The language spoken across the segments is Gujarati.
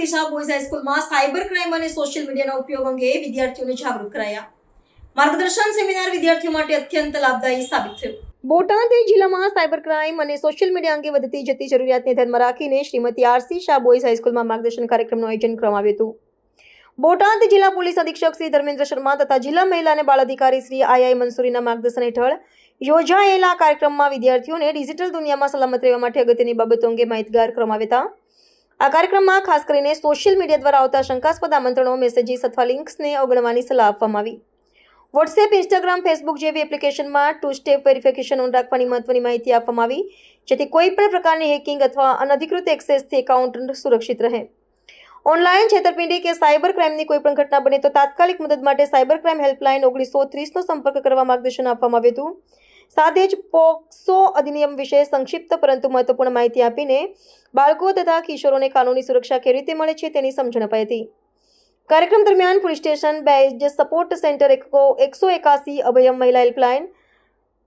આરસી શાહ બોયઝ હાઈસ્કૂલમાં સાયબર ક્રાઇમ અને સોશિયલ મીડિયાના ઉપયોગ અંગે વિદ્યાર્થીઓને જાગૃત કરાયા. માર્ગદર્શન સેમિનાર વિદ્યાર્થીઓ માટે અત્યંત લાભદાયી સાબિત થયું. બોટાદ જિલ્લામાં સાયબર ક્રાઇમ અને સોશિયલ મીડિયા અંગે વધતી જતી જરૂરિયાતને ધ્યાનમાં રાખીને શ્રીમતી આરસી શાહ બોયઝ હાઈસ્કૂલમાં માર્ગદર્શન કાર્યક્રમનું આયોજન કરવામાં આવ્યું હતું. બોટાદ જિલ્લા પોલીસ અધિક્ષક શ્રી ધર્મેન્દ્ર શર્મા તથા જિલ્લા મહિલા અને બાળ અધિકારી શ્રી આઈ મંસૂરીના માર્ગદર્શન હેઠળ યોજાયેલા કાર્યક્રમમાં વિદ્યાર્થીઓને ડિજિટલ દુનિયામાં સલામત રહેવા માટે અગત્યની બાબતો અંગે માહિતગાર કરવામાં આવ્યા હતા. આ કાર્યક્રમમાં ખાસ કરીને સોશિયલ મીડિયા દ્વારા આવતા શંકાસ્પદ આમંત્રણો, મેસેજીસ અથવા લિંક્સને અવગણવાની સલાહ આપવામાં આવી. વોટ્સએપ, ઇન્સ્ટાગ્રામ, ફેસબુક જેવી એપ્લિકેશનમાં 2 સ્ટેપ વેરિફિકેશન ઓન રાખવાની મહત્વની માહિતી આપવામાં આવી, જેથી કોઈ પણ પ્રકારની હેકિંગ અથવા અનધિકૃત એક્સેસથી એકાઉન્ટ સુરક્ષિત રહે. ઓનલાઈન છેતરપિંડી કે સાયબર ક્રાઇમની કોઈ પણ ઘટના બને તો તાત્કાલિક મદદ માટે સાયબર ક્રાઇમ હેલ્પલાઇન 1930નો સંપર્ક કરવા માર્ગદર્શન આપવામાં આવ્યું હતું. સાથે જ પોક્સો અધિનિયમ વિશે સંક્ષિપ્ત પરંતુ મહત્વપૂર્ણ માહિતી આપીને બાળકો તથા કિશોરોને કાનૂની સુરક્ષા કેવી રીતે મળે છે તેની સમજણ અપાઈ હતી. કાર્યક્રમ દરમિયાન police station, base support centre 181 Abhayam મહિલા હેલ્પલાઇન,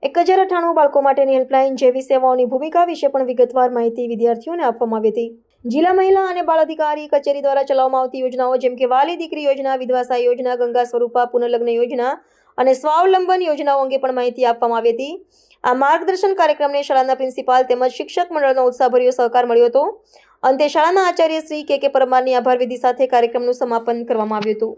1098 બાળકો માટેની હેલ્પલાઇન જેવી સેવાઓની ભૂમિકા વિશે પણ વિગતવાર માહિતી વિદ્યાર્થીઓને આપવામાં આવી હતી. જિલ્લા મહિલા અને બાળ અધિકારી કચેરી દ્વારા ચલાવવામાં આવતી યોજનાઓ જેમ કે વાલી દીકરી યોજના, વિધવા સહાય યોજના, ગંગા સ્વરૂપા પુનર્લગ્ન યોજના અને સ્વાવલંબન યોજનાઓ અંગે પણ માહિતી આપવામાં આવી હતી. આ માર્ગદર્શન કાર્યક્રમને શાળાના પ્રિન્સિપાલ તેમજ શિક્ષક મંડળનો ઉત્સાહભર્યો સહકાર મળ્યો હતો. અંતે શાળાના આચાર્ય શ્રી કે પરમારની આભાર વિધિ સાથે કાર્યક્રમનું સમાપન કરવામાં આવ્યું હતું.